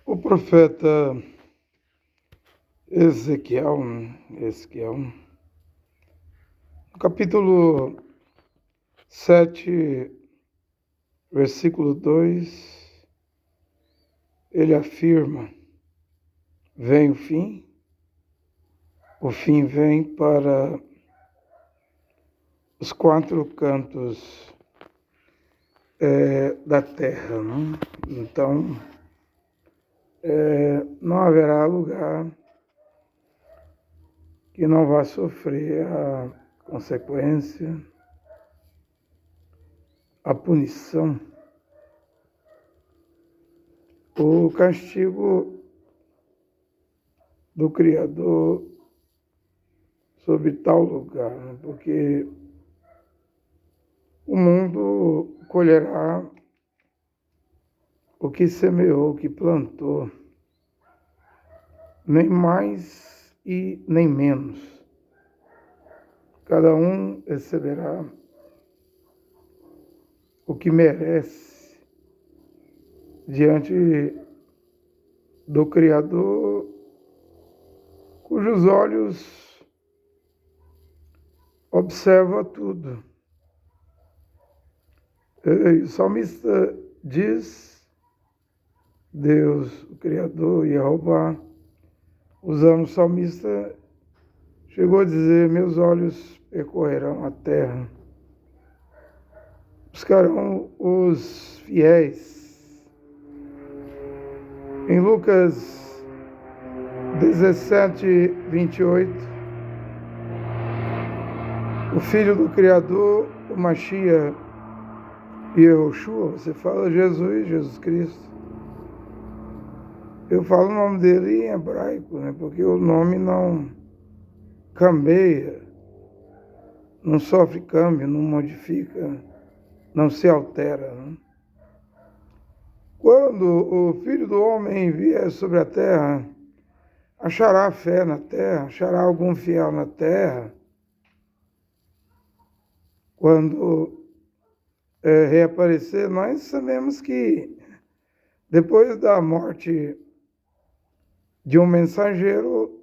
O profeta Ezequiel, no capítulo 7, versículo 2, ele afirma: vem o fim vem para os quatro cantos da terra, não? Então, não haverá lugar que não vá sofrer a consequência, a punição, o castigo do Criador sobre tal lugar, né? Porque o mundo colherá o que semeou, o que plantou, nem mais e nem menos. Cada um receberá o que merece diante do Criador, cujos olhos observam tudo. O salmista diz: Deus, o Criador, Jeová, usando o salmista, chegou a dizer: meus olhos percorrerão a terra, buscarão os fiéis. Em Lucas 17, 28, o Filho do Criador, o Mashiach, Yehoshua, você fala Jesus Cristo. Eu falo o nome dele em hebraico, né? Porque o nome não cambeia, não sofre câmbio, não modifica, não se altera, né? Quando o Filho do Homem vier sobre a terra, achará fé na terra, achará algum fiel na terra. Quando reaparecer, nós sabemos que depois da morte de um mensageiro,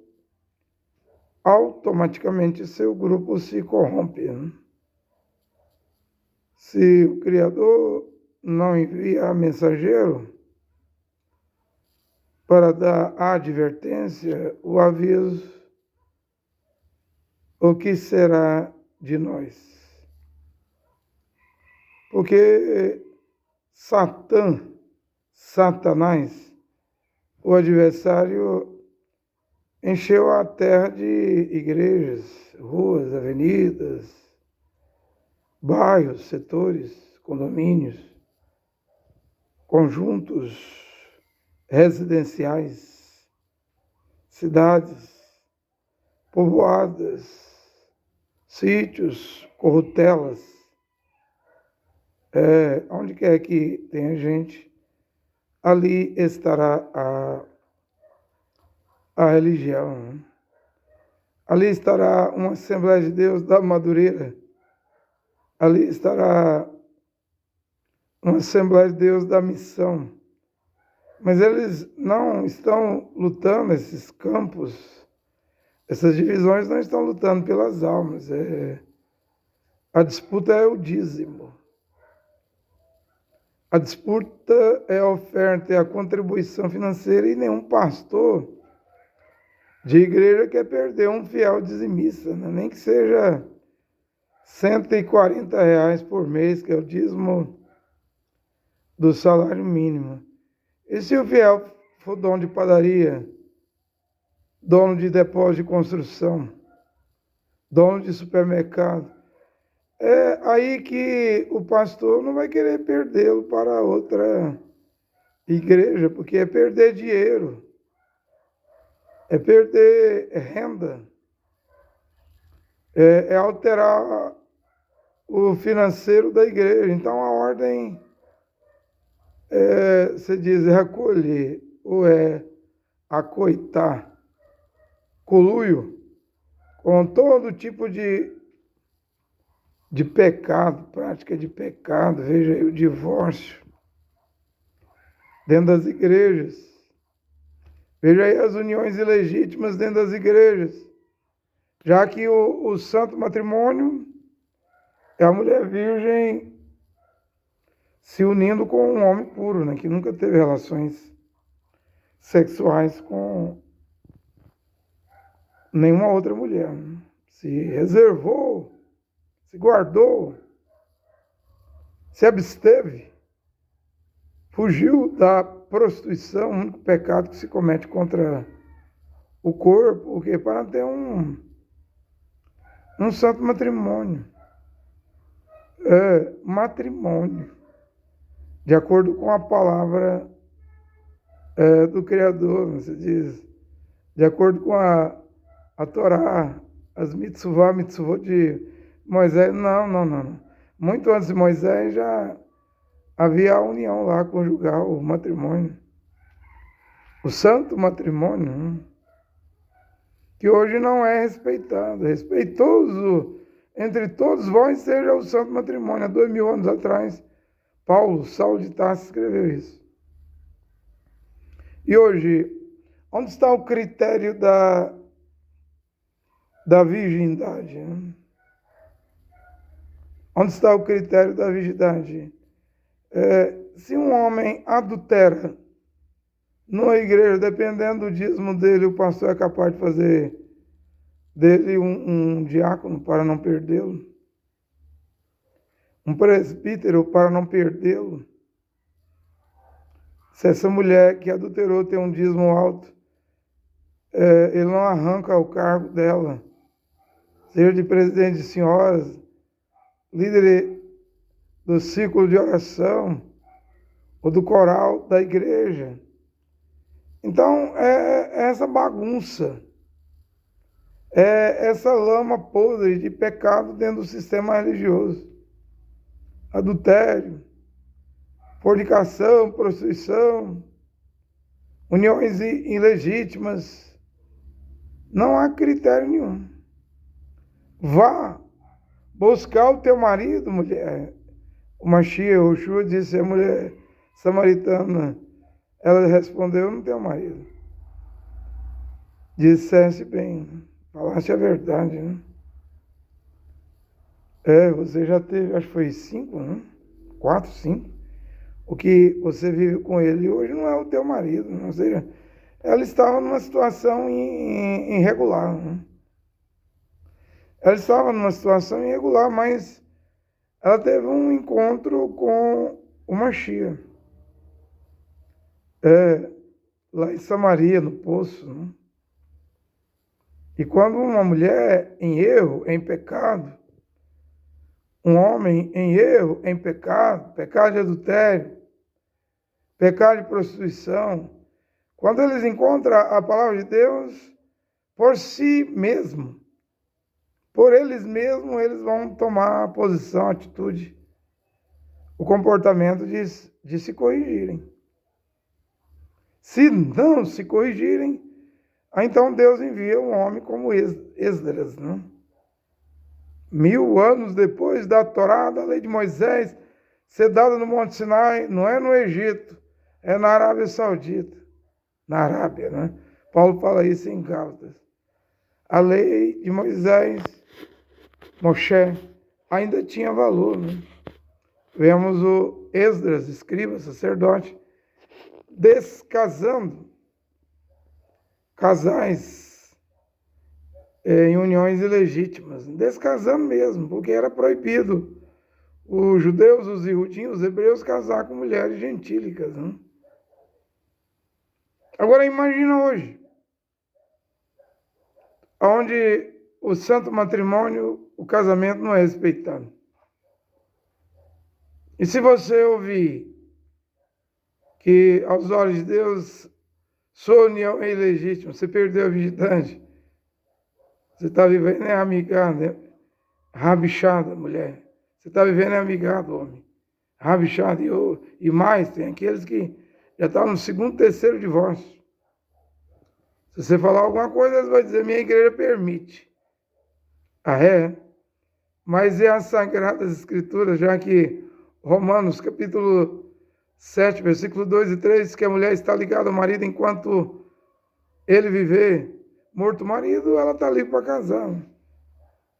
automaticamente seu grupo se corrompe, né? Se o Criador não envia mensageiro para dar a advertência, o aviso, o que será de nós? Porque Satanás, o adversário, encheu a terra de igrejas, ruas, avenidas, bairros, setores, condomínios, conjuntos residenciais, cidades, povoadas, sítios, corrutelas. Onde quer que tenha gente, ali estará a religião, né? Ali estará uma Assembleia de Deus da Madureira. Ali estará uma Assembleia de Deus da Missão. Mas eles não estão lutando, esses campos, essas divisões não estão lutando pelas almas. A disputa é o dízimo. A disputa é a oferta, é a contribuição financeira, e nenhum pastor de igreja quer perder um fiel dizimista, né? Nem que seja R$140 por mês, que é o dízimo do salário mínimo. E se o fiel for dono de padaria, dono de depósito de construção, dono de supermercado, é aí que o pastor não vai querer perdê-lo para outra igreja, porque é perder dinheiro, é perder renda, é alterar o financeiro da igreja. Então a ordem, se diz, é acolher, ou é acoitar, coluio com todo tipo de pecado, prática de pecado. Veja aí o divórcio dentro das igrejas. Veja aí as uniões ilegítimas dentro das igrejas, já que o santo matrimônio é a mulher virgem se unindo com um homem puro, né, que nunca teve relações sexuais com nenhuma outra mulher, né? Se reservou, se guardou, se absteve, fugiu da prostituição, o único pecado que se comete contra o corpo, porque para ter um santo matrimônio. Matrimônio, de acordo com a palavra do Criador, você diz, de acordo com a Torá, as mitzvot de Moisés, não. Muito antes de Moisés já havia a união lá conjugal, o matrimônio. O santo matrimônio, né? Que hoje não é respeitado. Respeitoso entre todos vós seja o santo matrimônio. Há 2000 anos atrás, Saulo de Tarso escreveu isso. E hoje, onde está o critério da virgindade? Né? Onde está o critério da virgindade? Se um homem adultera numa igreja, dependendo do dízimo dele, o pastor é capaz de fazer dele um diácono para não perdê-lo, um presbítero para não perdê-lo. Se essa mulher que adulterou tem um dízimo alto, ele não arranca o cargo dela, seja de presidente de senhoras, líder do círculo de oração ou do coral da igreja. Então, é essa bagunça, é essa lama podre de pecado dentro do sistema religioso. Adultério, fornicação, prostituição, uniões ilegítimas. Não há critério nenhum. Vá buscar o teu marido, mulher. O Mashiach, o Yeshua, disse à mulher samaritana, ela respondeu, não tenho marido. Dissesse bem, falaste a verdade, né? Você já teve, acho que foi 5, né? 4, 5. O que você vive com ele hoje não é o teu marido, não. Ou seja, ela estava numa situação irregular, né? Ela estava numa situação irregular, mas ela teve um encontro com o Mashiach. Lá em Samaria, no poço, né? E quando uma mulher em erro, em pecado, um homem em erro, em pecado, pecado de adultério, pecado de prostituição, quando eles encontram a palavra de Deus por si mesmo, por eles mesmos, eles vão tomar a posição, a atitude, o comportamento de se corrigirem. Se não se corrigirem, então Deus envia um homem como Esdras, né? 1000 anos depois da Torá, da lei de Moisés, ser dada no Monte Sinai, não é no Egito, é na Arábia Saudita, na Arábia, né? Paulo fala isso em Gálatas. A lei de Moisés, Moshe, ainda tinha valor, né? Vemos o Esdras, escriba, sacerdote, descasando casais em uniões ilegítimas, descasando mesmo, porque era proibido os judeus, os iudinhos, os hebreus casar com mulheres gentílicas, né? Agora imagina hoje, onde o santo matrimônio, o casamento não é respeitado. E se você ouvir que aos olhos de Deus sua união é ilegítima, você perdeu a virgindade, você está vivendo amigado, rabichada, mulher. Você está vivendo amigado, homem. Rabichado. E mais, tem aqueles que já estão no 2º, 3º divórcio. Se você falar alguma coisa, eles vão dizer, minha igreja permite. Ah, é? Mas é as Sagradas Escrituras, já que Romanos, capítulo 7, versículo 2 e 3, diz que a mulher está ligada ao marido enquanto ele viver morto o marido, ela está livre para casar.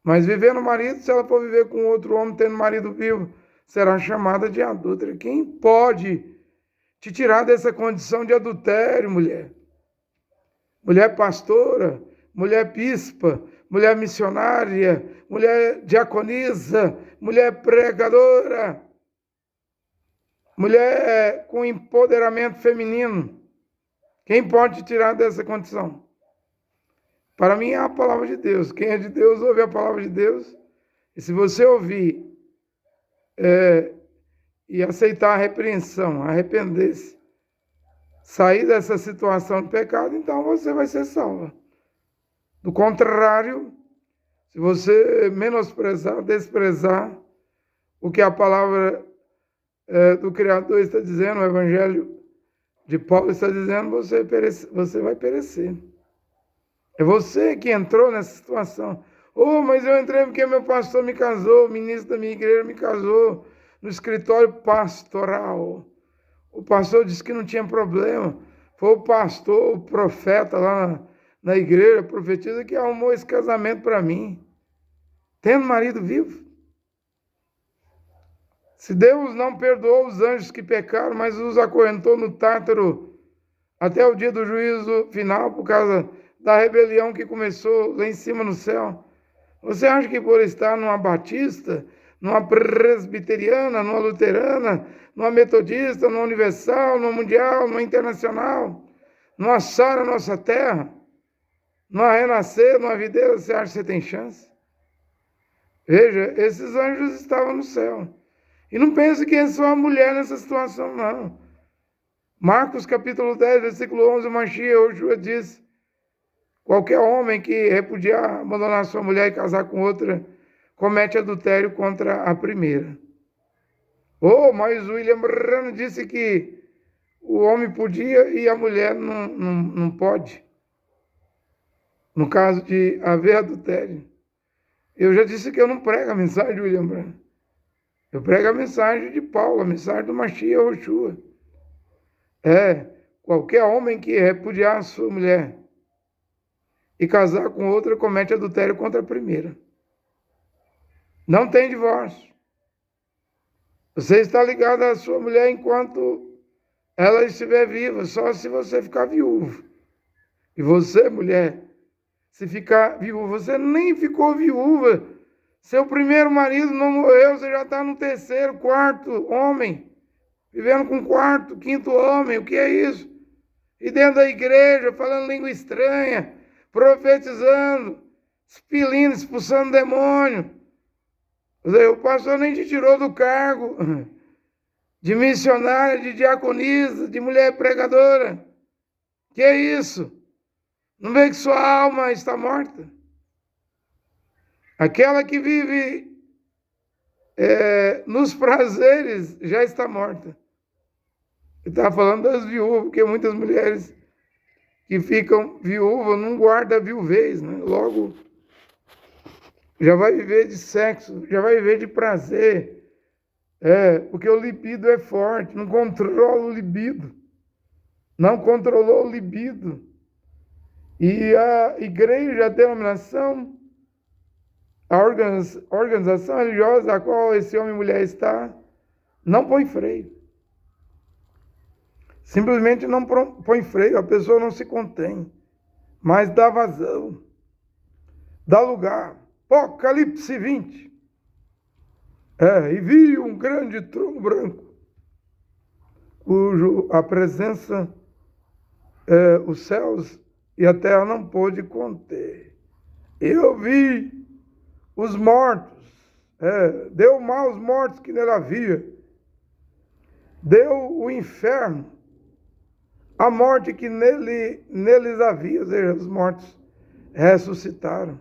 Mas vivendo o marido, se ela for viver com outro homem tendo marido vivo, será chamada de adúltera. Quem pode te tirar dessa condição de adultério, mulher? Mulher pastora, mulher bispa, mulher missionária, mulher diaconisa, mulher pregadora, mulher com empoderamento feminino. Quem pode te tirar dessa condição? Para mim é a palavra de Deus. Quem é de Deus ouve a palavra de Deus. E se você ouvir e aceitar a repreensão, arrepender-se, sair dessa situação de pecado, então você vai ser salva. Do contrário, se você menosprezar, desprezar o que a palavra do Criador está dizendo, o Evangelho de Paulo está dizendo, você vai perecer. É você que entrou nessa situação. Oh, mas eu entrei porque meu pastor me casou, o ministro da minha igreja me casou no escritório pastoral. O pastor disse que não tinha problema. Foi o pastor, o profeta lá na igreja, profetiza, que arrumou esse casamento para mim. Tendo marido vivo. Se Deus não perdoou os anjos que pecaram, mas os acorrentou no Tártaro até o dia do juízo final, por causa da rebelião que começou lá em cima no céu. Você acha que por estar numa batista, numa presbiteriana, numa luterana, numa metodista, numa universal, numa mundial, numa internacional, numa Sara Nossa Terra, numa Renascer, numa Videira, você acha que você tem chance? Veja, esses anjos estavam no céu. E não pense que é só a mulher nessa situação, não. Marcos capítulo 10, versículo 11, o Mashiach, Yoshua diz: qualquer homem que repudiar, abandonar sua mulher e casar com outra, comete adultério contra a primeira. Oh, mas William Branham disse que o homem podia e a mulher não pode. No caso de haver adultério. Eu já disse que eu não prego a mensagem de William Branham. Eu prego a mensagem de Paulo, a mensagem do Mashiach Yoshua. Qualquer homem que repudiar a sua mulher e casar com outra, comete adultério contra a primeira. Não tem divórcio. Você está ligado à sua mulher enquanto ela estiver viva, só se você ficar viúvo. E você, mulher, se ficar viúva, você nem ficou viúva. Seu primeiro marido não morreu, você já está no terceiro, quarto homem, vivendo com quarto, quinto homem, o que é isso? E dentro da igreja, falando língua estranha, profetizando, expelindo, expulsando demônio. O pastor nem te tirou do cargo de missionária, de diaconisa, de mulher pregadora. Que é isso? Não vê que sua alma está morta? Aquela que vive nos prazeres já está morta. Eu estava falando das viúvas, porque muitas mulheres que ficam viúvas não guardam a viuvez, né? Logo, já vai viver de sexo, já vai viver de prazer. Porque o libido é forte, não controla o libido. Não controlou o libido. E a igreja, a denominação, a organização religiosa a qual esse homem e mulher está, não põe freio. Simplesmente não põe freio, a pessoa não se contém, mas dá vazão, dá lugar. Apocalipse 20. E vi um grande trono branco, cujo a presença, os céus e a terra não pôde conter. Eu vi os mortos, deu mal aos mortos que nele havia, deu o inferno, a morte que neles havia, ou seja, os mortos ressuscitaram.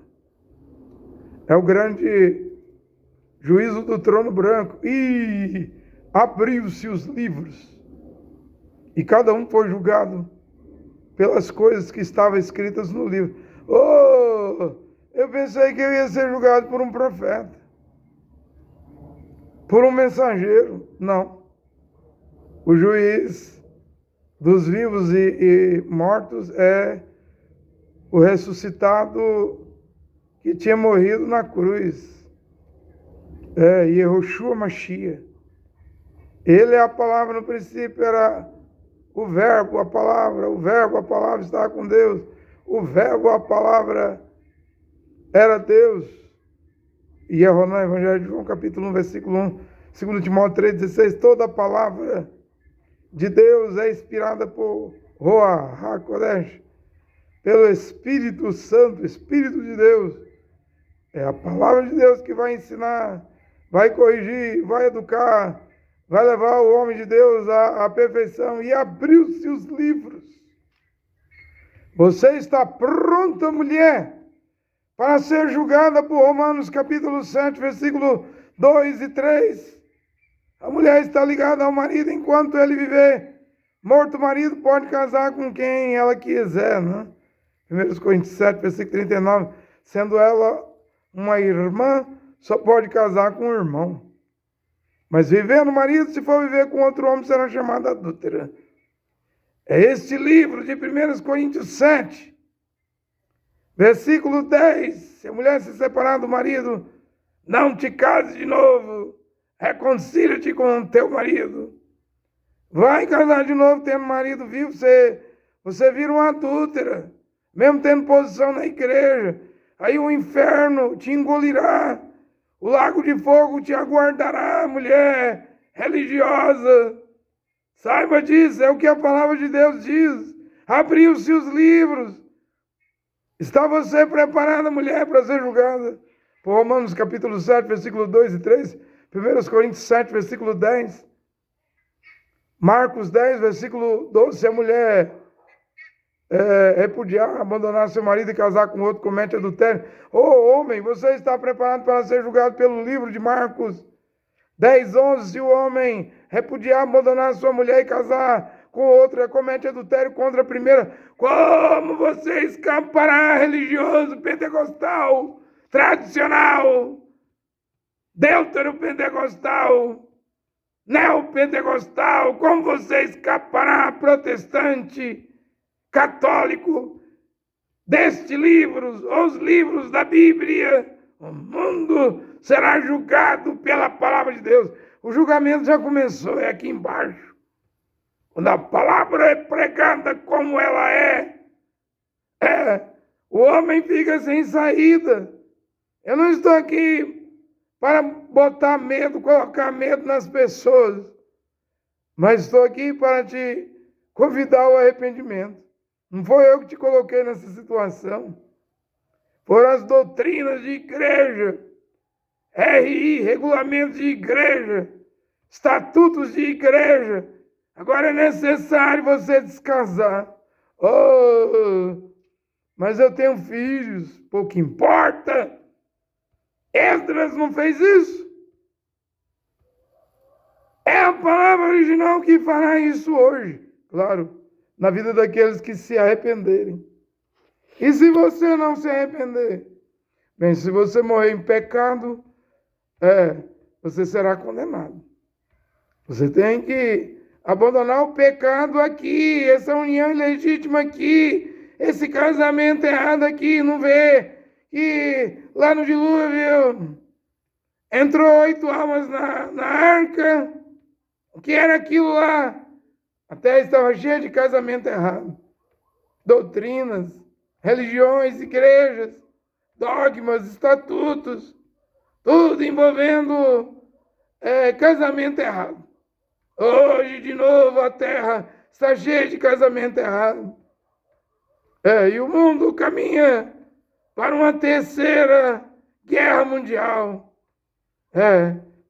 É o grande juízo do trono branco. E abriu-se os livros, e cada um foi julgado pelas coisas que estavam escritas no livro. Eu pensei que eu ia ser julgado por um profeta, por um mensageiro. Não. O juiz dos vivos e mortos é o ressuscitado que tinha morrido na cruz. Yehoshua Mashiach. Ele é a palavra, no princípio era o verbo, a palavra estava com Deus. O verbo, a palavra era Deus. E é no Evangelho de João, capítulo 1, versículo 1, 2 Timóteo 3,16, toda a palavra de Deus é inspirada por Ruach HaKodesh, pelo Espírito Santo, Espírito de Deus. É a palavra de Deus que vai ensinar, vai corrigir, vai educar, vai levar o homem de Deus à perfeição. E abriu-se os livros. Você está pronta, mulher, para ser julgada por Romanos capítulo 7, versículo 2 e 3. A mulher está ligada ao marido enquanto ele viver. Morto o marido pode casar com quem ela quiser, né? 1 Coríntios 7, versículo 39. Sendo ela uma irmã, só pode casar com um irmão. Mas vivendo o marido, se for viver com outro homem, será chamada adúltera. É este livro de 1 Coríntios 7, versículo 10. Se a mulher se separar do marido, não te case de novo. Reconcilia-te com o teu marido. Vai casar de novo tendo marido vivo, você vira uma adúltera, mesmo tendo posição na igreja. Aí o inferno te engolirá, o lago de fogo te aguardará, mulher religiosa. Saiba disso, é o que a palavra de Deus diz. Abriu-se os livros. Está você preparada, mulher, para ser julgada? Por Romanos capítulo 7, versículo 2 e 3. 1 Coríntios 7, versículo 10. Marcos 10, versículo 12. Se a mulher repudiar, abandonar seu marido e casar com outro, comete adultério. Homem, você está preparado para ser julgado pelo livro de Marcos 10, 11. Se o homem repudiar, abandonar sua mulher e casar com outra, comete adultério contra a primeira. Como você escapará, religioso, pentecostal, tradicional, deutero-pentecostal, neopentecostal? Como você escapará, protestante, católico, deste livro, os livros da Bíblia? O mundo será julgado pela palavra de Deus. O julgamento já começou, é aqui embaixo. Quando a palavra é pregada como ela o homem fica sem saída. Eu não estou aqui para botar medo, colocar medo nas pessoas, mas estou aqui para te convidar ao arrependimento. Não foi eu que te coloquei nessa situação. Foram as doutrinas de igreja, RI, regulamentos de igreja, estatutos de igreja. Agora é necessário você descasar. Mas eu tenho filhos, pouco importa. Esdras não fez isso. É a palavra original que fará isso hoje. Claro, na vida daqueles que se arrependerem. E se você não se arrepender? Bem, se você morrer em pecado, você será condenado. Você tem que abandonar o pecado aqui, essa união ilegítima aqui, esse casamento errado aqui, não vê que lá no dilúvio entrou 8 almas na arca. O que era aquilo lá? A terra estava cheia de casamento errado. Doutrinas, religiões, igrejas, dogmas, estatutos, tudo envolvendo casamento errado. Hoje, de novo, a terra está cheia de casamento errado. E o mundo caminha para uma terceira guerra mundial.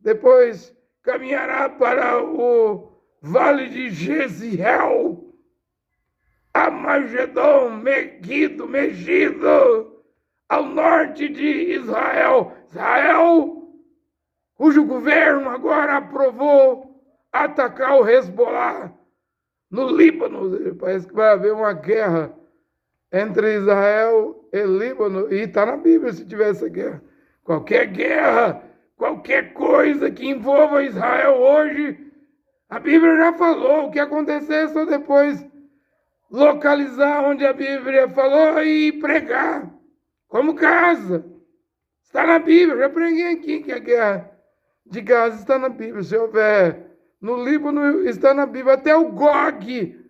Depois caminhará para o vale de Jezreel, Armagedon, Megido, ao norte de Israel, cujo governo agora aprovou atacar o Hezbollah no Líbano. Parece que vai haver uma guerra entre Israel e Líbano, e está na Bíblia se tiver essa guerra. Qualquer guerra, qualquer coisa que envolva Israel hoje, a Bíblia já falou. O que acontecer só depois localizar onde a Bíblia falou e pregar, como Gaza. Está na Bíblia, já preguei aqui que a guerra de Gaza está na Bíblia. Se houver no Líbano, está na Bíblia. Até o Gog,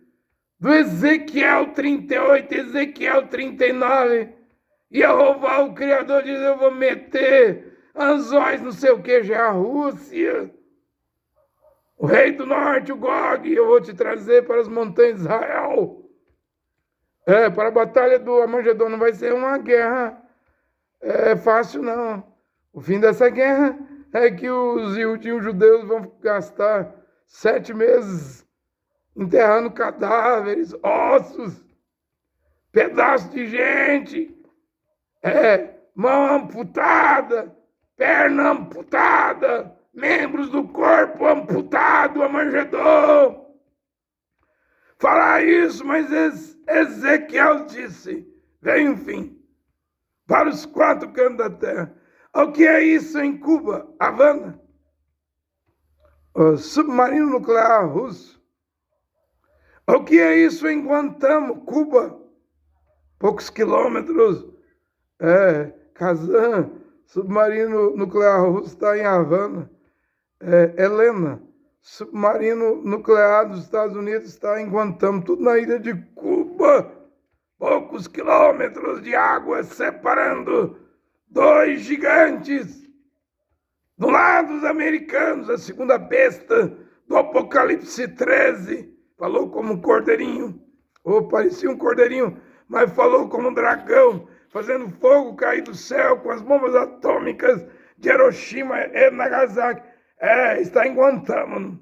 do Ezequiel 38, Ezequiel 39. Jeová, o Criador, diz: eu vou meter anzóis, não sei o que, já é a Rússia. O rei do norte, o Gog, eu vou te trazer para as montanhas de Israel. Para a batalha do Armagedon. Não vai ser uma guerra fácil, não. O fim dessa guerra é que os judeus vão gastar 7 meses enterrando cadáveres, ossos, pedaços de gente, mão amputada, perna amputada, membros do corpo amputado, Armagedon. Falar isso, mas Ezequiel disse: vem o fim para os 4 cantos da terra. O que é isso em Cuba, Havana? O submarino nuclear russo. O que é isso em Guantánamo, Cuba? Poucos quilômetros. Kazan, submarino nuclear russo está em Havana. Helena, submarino nuclear dos Estados Unidos está em Guantánamo, tudo na ilha de Cuba. Poucos quilômetros de água separando 2 gigantes. Do lado dos americanos, a segunda besta do Apocalipse 13, falou como um cordeirinho, ou parecia um cordeirinho, mas falou como um dragão, fazendo fogo cair do céu com as bombas atômicas de Hiroshima e Nagasaki. Está em Guantánamo.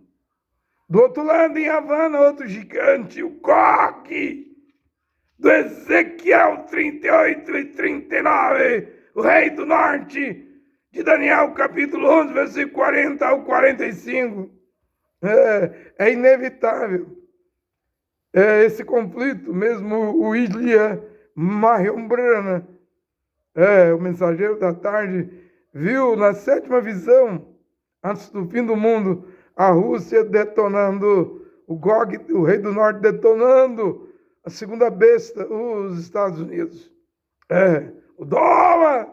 Do outro lado, em Havana, outro gigante, o Gog, do Ezequiel 38 e 39, o rei do norte, de Daniel, capítulo 11, versículo 40 ao 45. É inevitável. Esse conflito, mesmo o Ilya Mariombrana, o mensageiro da tarde, viu na 7ª visão, antes do fim do mundo, a Rússia detonando, o Gog, o rei do norte, detonando a segunda besta, os Estados Unidos. O dólar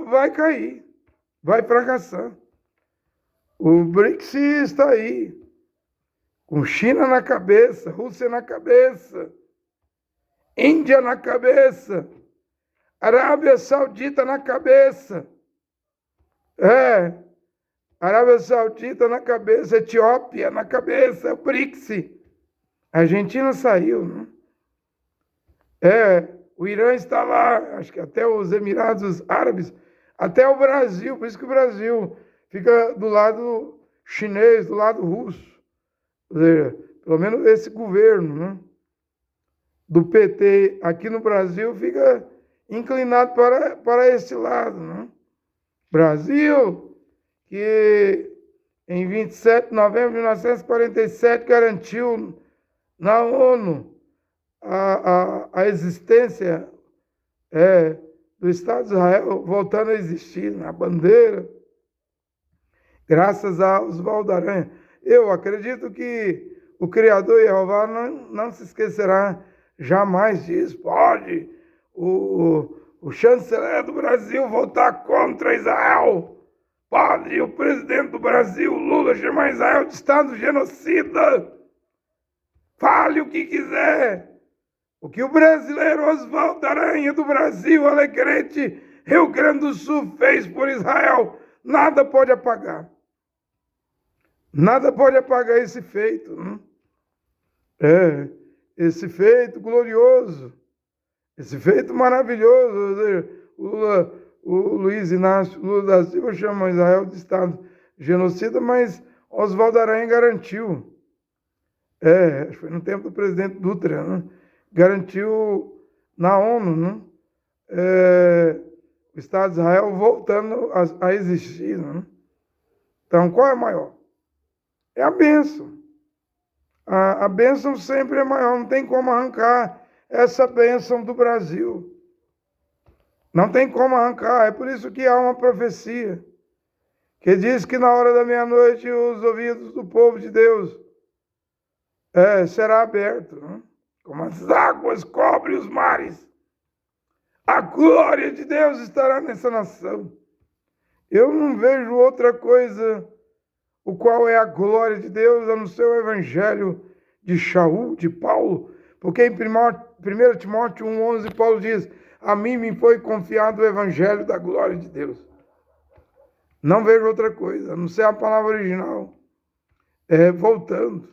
vai cair, vai fracassar. O BRICS está aí, com China na cabeça, Rússia na cabeça, Índia na cabeça, Arábia Saudita na cabeça. Arábia Saudita na cabeça, Etiópia na cabeça, o BRICS. A Argentina saiu, né? O Irã está lá, acho que até os Emirados Árabes, até o Brasil, por isso que o Brasil fica do lado chinês, do lado russo. Ou seja, pelo menos esse governo, né, do PT aqui no Brasil fica inclinado para esse lado, né? Brasil, que em 27 de novembro de 1947 garantiu na ONU a existência do Estado de Israel voltando a existir, na bandeira, graças a Oswaldo Aranha. Eu acredito que o Criador Jeová não se esquecerá jamais disso. Pode o chanceler do Brasil votar contra Israel. Pode o presidente do Brasil, Lula, chamar Israel de Estado genocida. Fale o que quiser. O que o brasileiro Oswaldo Aranha do Brasil, Alegrete, Rio Grande do Sul fez por Israel, nada pode apagar. Nada pode apagar esse feito. Né? Esse feito glorioso, esse feito maravilhoso. O Luiz Inácio Lula da Silva chama Israel de Estado genocida, mas Oswaldo Aranha garantiu. Acho que foi no tempo do presidente Dutra, né? Garantiu na ONU, né? O Estado de Israel voltando a existir. Né? Então, qual é maior? É a bênção. A bênção sempre é maior, não tem como arrancar essa bênção do Brasil. Não tem como arrancar, é por isso que há uma profecia que diz que na hora da meia-noite os ouvidos do povo de Deus será aberto, né? Como as águas cobrem os mares. A glória de Deus estará nessa nação. Eu não vejo outra coisa, o qual é a glória de Deus, a não ser o evangelho de Shaul, de Paulo, porque em 1 Timóteo 1,11 Paulo diz: a mim me foi confiado o evangelho da glória de Deus. Não vejo outra coisa, a não ser a palavra original. Voltando,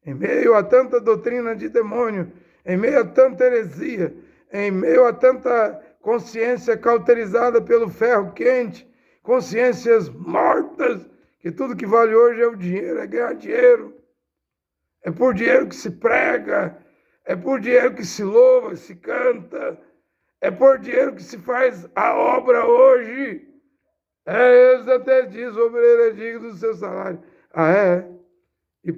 em meio a tanta doutrina de demônio, em meio a tanta heresia, em meio a tanta consciência cauterizada pelo ferro quente, consciências mortas, que tudo que vale hoje é o dinheiro, é ganhar dinheiro. É por dinheiro que se prega, é por dinheiro que se louva, se canta, é por dinheiro que se faz a obra hoje. Eles até diz, o obreiro é digno do seu salário. Ah, é? E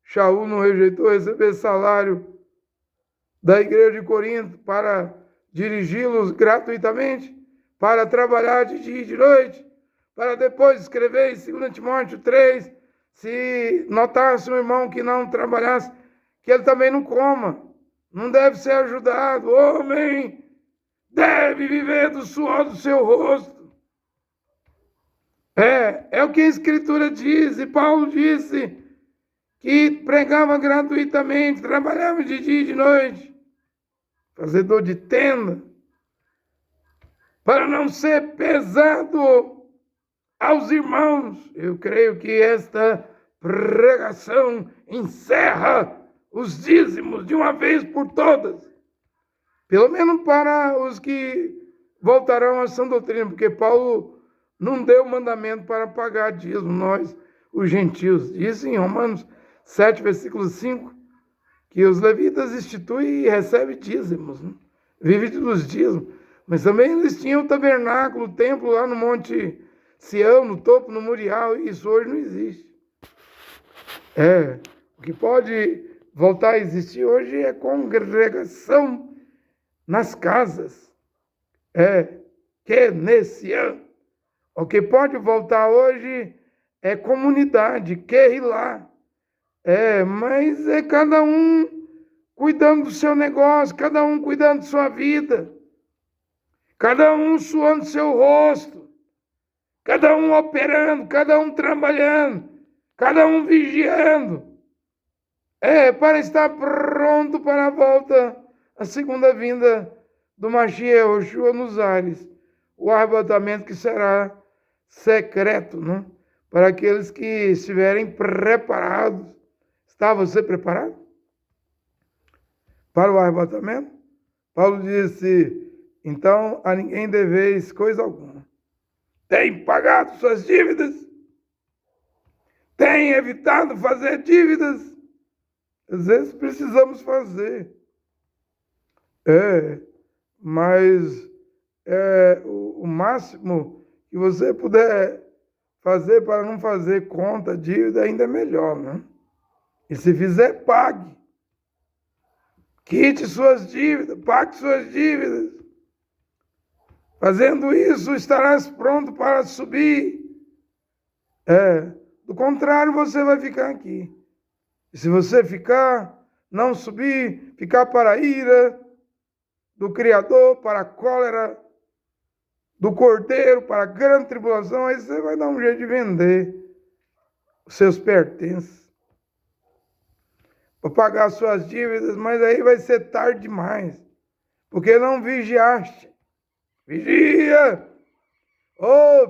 Shaul não rejeitou receber salário da igreja de Corinto para dirigi-los gratuitamente, para trabalhar de dia e de noite, para depois escrever em 2 Timóteo 3, se notasse um irmão que não trabalhasse, que ele também não coma, não deve ser ajudado. O homem deve viver do suor do seu rosto. É o que a Escritura diz, e Paulo disse que pregava gratuitamente, trabalhava de dia e de noite, fazedor de tenda, para não ser pesado aos irmãos. Eu creio que esta pregação encerra os dízimos de uma vez por todas, pelo menos para os que voltarão à sã doutrina, porque Paulo não deu mandamento para pagar dízimo, nós, os gentios. Diz em Romanos 7, versículo 5, que os levitas instituem e recebem dízimos, né? Vivem dos dízimos. Mas também eles tinham o tabernáculo, o templo lá no Monte Sião, no topo, no Moriá, e isso hoje não existe. O que pode voltar a existir hoje é congregação nas casas. Kenesian. O que pode voltar hoje é comunidade, quer ir lá. Mas é cada um cuidando do seu negócio, cada um cuidando de sua vida, cada um suando seu rosto, cada um operando, cada um trabalhando, cada um vigiando. Para estar pronto para a volta, a segunda vinda do Mashiach, Yoshua nos ares, o arrebatamento que será secreto, né? Para aqueles que estiverem preparados. Está você preparado para o arrebatamento? Paulo disse: então a ninguém deveis coisa alguma. Tem pagado suas dívidas? Tem evitado fazer dívidas? Às vezes precisamos fazer. Mas o máximo que você puder fazer para não fazer conta, dívida, ainda é melhor, né? E se fizer, pague. Quite suas dívidas, pague suas dívidas. Fazendo isso, estarás pronto para subir. Do contrário, você vai ficar aqui. E se você ficar, não subir, ficar para a ira do Criador, para a cólera do Cordeiro, para a grande tribulação, aí você vai dar um jeito de vender os seus pertences para pagar suas dívidas, mas aí vai ser tarde demais, porque não vigiaste. Vigia!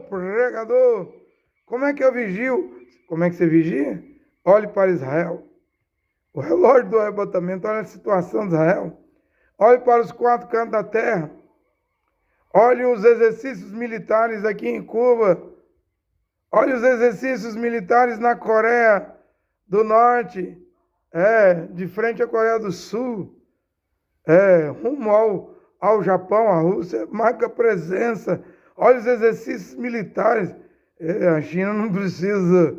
Pregador, como é que eu vigio? Como é que você vigia? Olhe para Israel, o relógio do arrebatamento, olha a situação de Israel, olhe para os 4 cantos da terra, olhe os exercícios militares aqui em Cuba, olhe os exercícios militares na Coreia do Norte, de frente à Coreia do Sul, rumo ao Japão, à Rússia, marca presença. Olha os exercícios militares. A China não precisa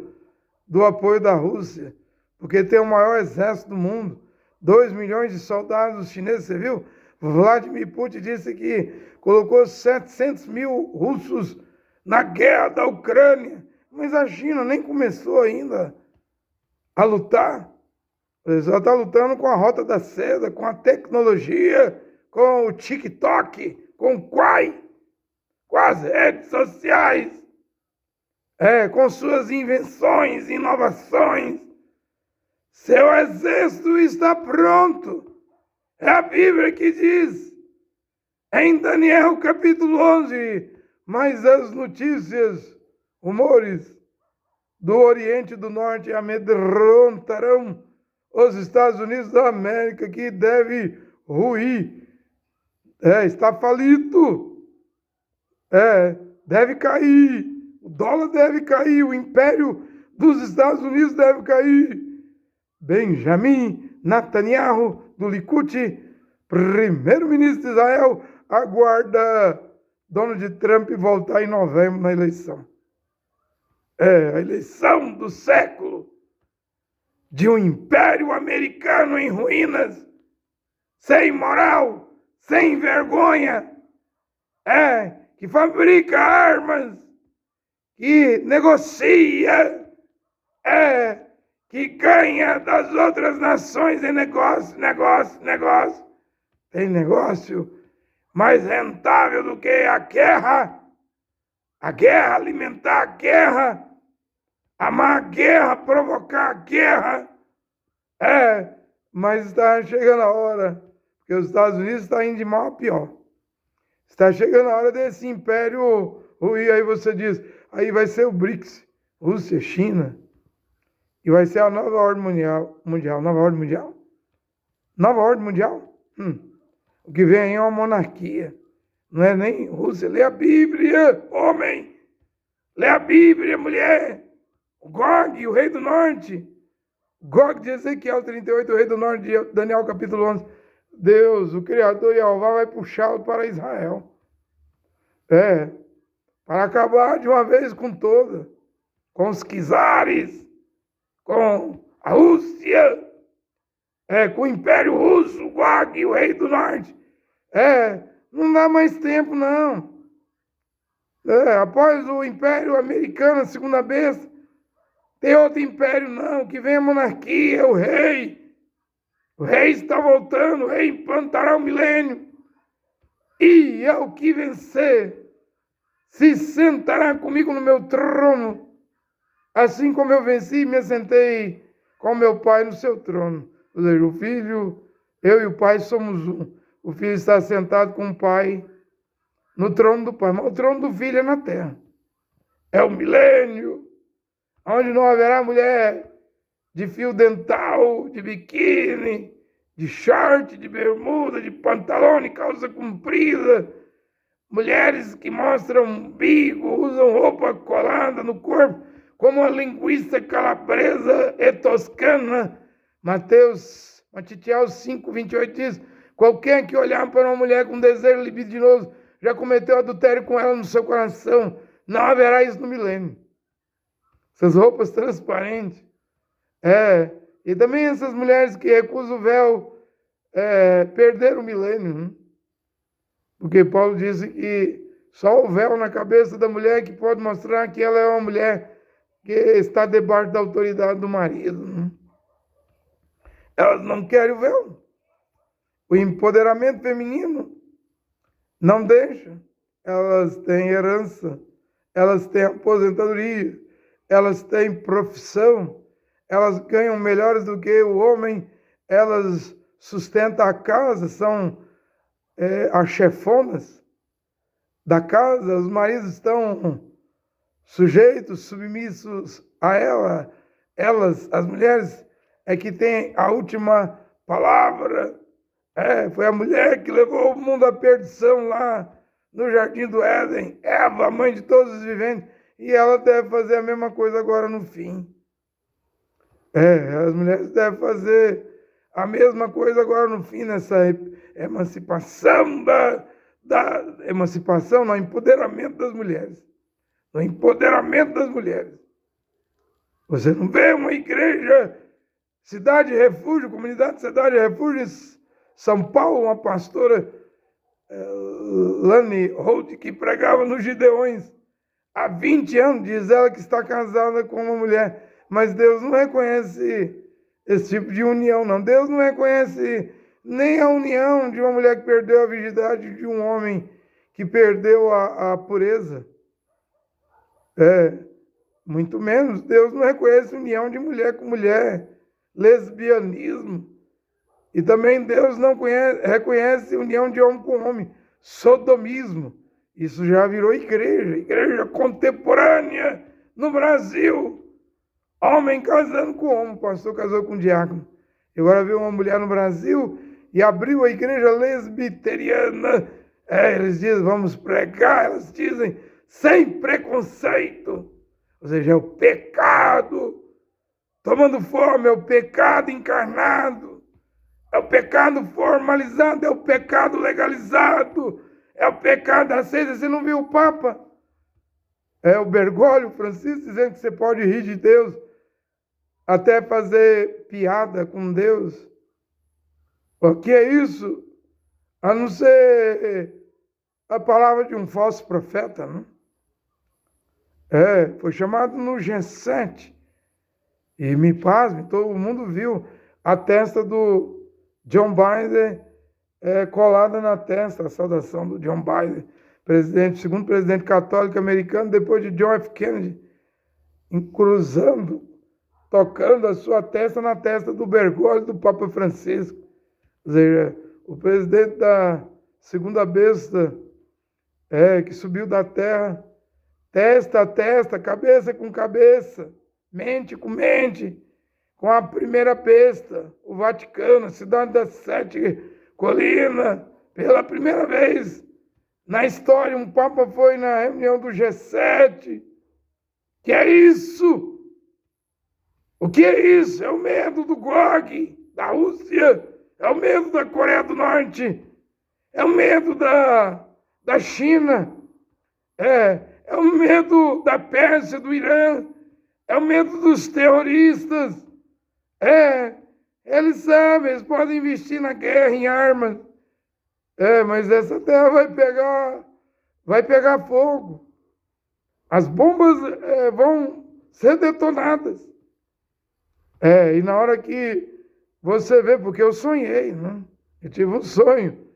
do apoio da Rússia, porque tem o maior exército do mundo, 2 milhões de soldados chineses, você viu? Vladimir Putin disse que colocou 700 mil russos na guerra da Ucrânia, mas a China nem começou ainda a lutar. O pessoal está lutando com a Rota da Seda, com a tecnologia, com o TikTok, com o Quai, com as redes sociais, com suas invenções, inovações. Seu exército está pronto. É a Bíblia que diz, em Daniel capítulo 11, mas as notícias, rumores do Oriente e do Norte amedrontarão os Estados Unidos da América, que deve ruir. Está falido. Deve cair. O dólar deve cair. O império dos Estados Unidos deve cair. Benjamin Netanyahu, do Likud, primeiro-ministro de Israel, aguarda Donald Trump voltar em novembro na eleição. A eleição do século de um império americano em ruínas, sem moral, sem vergonha, que fabrica armas, que negocia, que ganha das outras nações em negócio. Tem negócio mais rentável do que a guerra alimentar a guerra, amar a guerra, provocar a guerra. Mas está chegando a hora, porque os Estados Unidos estão indo de mal a pior. Está chegando a hora desse império ruir. Aí você diz, aí vai ser o BRICS, Rússia, China, e vai ser a nova ordem mundial. Nova ordem mundial? O que vem aí é uma monarquia. Não é nem Rússia. Lê a Bíblia, homem. Lê a Bíblia, mulher. O Gog, o rei do norte. Gog de Ezequiel 38, o rei do norte, de Daniel capítulo 11. Deus, o Criador Jeová, vai puxá-lo para Israel. Para acabar de uma vez com toda. Com os czares, com a Rússia, com o Império Russo, o Gog, o rei do norte. Não dá mais tempo, não. Após o Império Americano, a segunda besta, tem outro império, não, que vem a monarquia, o rei. O rei está voltando, o rei implantará o milênio. E ao que vencer, se sentará comigo no meu trono, assim como eu venci e me assentei com meu pai no seu trono. Ou seja, o filho, eu e o pai somos um. O filho está sentado com o pai no trono do pai, mas o trono do filho é na terra. É o milênio, onde não haverá mulher de fio dental, de biquíni, de short, de bermuda, de pantalão, de calça comprida. Mulheres que mostram umbigo, usam roupa colada no corpo, como a linguiça calabresa e toscana. Matitiel 5, 28 diz, qualquer que olhar para uma mulher com desejo libidinoso já cometeu adultério com ela no seu coração. Não haverá isso no milênio. Essas roupas transparentes. E também essas mulheres que recusam o véu perderam o milênio. Porque Paulo disse que só o véu na cabeça da mulher que pode mostrar que ela é uma mulher que está debaixo da autoridade do marido. Elas não querem o véu. O empoderamento feminino não deixa. Elas têm herança, elas têm aposentadoria, elas têm profissão, elas ganham melhores do que o homem, elas sustentam a casa, são as chefonas da casa, os maridos estão sujeitos, submissos a ela. Elas, as mulheres, é que têm a última palavra. Foi a mulher que levou o mundo à perdição lá no Jardim do Éden. Eva, mãe de todos os viventes. E ela deve fazer a mesma coisa agora no fim. As mulheres devem fazer a mesma coisa agora no fim, nessa emancipação emancipação, no empoderamento das mulheres. No empoderamento das mulheres. Você não vê uma igreja, Cidade Refúgio, comunidade Cidade Refúgio, em São Paulo, uma pastora, Lani Holt, que pregava nos Gideões há 20 anos, diz ela que está casada com uma mulher, mas Deus não reconhece esse tipo de união, não. Deus não reconhece nem a união de uma mulher que perdeu a virgindade de um homem que perdeu a pureza. Muito menos. Deus não reconhece união de mulher com mulher, lesbianismo. E também Deus não reconhece união de homem com homem, sodomismo. Isso já virou igreja contemporânea no Brasil. Homem casando com homem, o pastor casou com um diácono. E agora veio uma mulher no Brasil e abriu a igreja lesbiteriana. Eles dizem, vamos pregar, elas dizem, sem preconceito. Ou seja, é o pecado tomando forma, é o pecado encarnado, é o pecado formalizado, é o pecado legalizado, é o pecado aceito. Você não viu o Papa? É o Bergoglio Francisco dizendo que você pode rir de Deus, até fazer piada com Deus. O que é isso? A não ser a palavra de um falso profeta, né? Foi chamado no G7. E me pasme, todo mundo viu a testa do John Biden colada na testa, a saudação do John Biden, segundo presidente católico americano, depois de John F. Kennedy, cruzando, tocando a sua testa na testa do Bergoglio do Papa Francisco. Ou seja, o presidente da segunda besta que subiu da terra, testa a testa, cabeça com cabeça, mente com mente, com a primeira besta, o Vaticano, a cidade das 7 colinas. Pela primeira vez na história, um Papa foi na reunião do G7. Que é isso? O que é isso? É o medo do GOG, da Rússia, é o medo da Coreia do Norte, é o medo da China, é o medo da Pérsia, do Irã, é o medo dos terroristas. Eles sabem, eles podem investir na guerra, em armas. Mas essa terra vai pegar fogo. As bombas vão ser detonadas. E na hora que você vê, porque eu sonhei, né? Eu tive um sonho.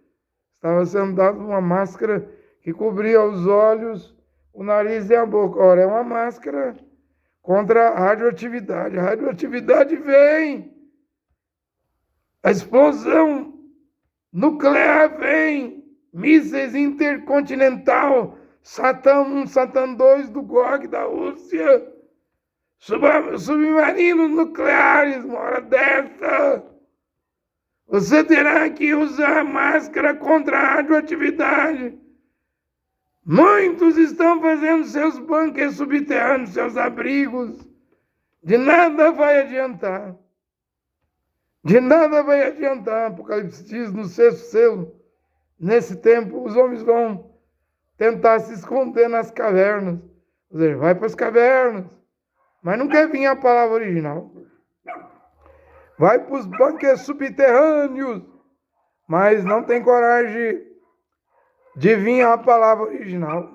Estava sendo dado uma máscara que cobria os olhos, o nariz e a boca. Ora, é uma máscara contra a radioatividade. A radioatividade vem. A explosão nuclear vem. Mísseis intercontinental. Satã 1, Satã 2 do GOG da Rússia. Submarinos nucleares, uma hora dessa. Você terá que usar máscara contra a radioatividade. Muitos estão fazendo seus bunkers subterrâneos, seus abrigos. De nada vai adiantar. De nada vai adiantar. Apocalipse diz no 6º selo. Nesse tempo, os homens vão tentar se esconder nas cavernas. Ou seja, vai para as cavernas. Mas não quer vir a palavra original. Vai para os bunkers subterrâneos. Mas não tem coragem de vir a palavra original.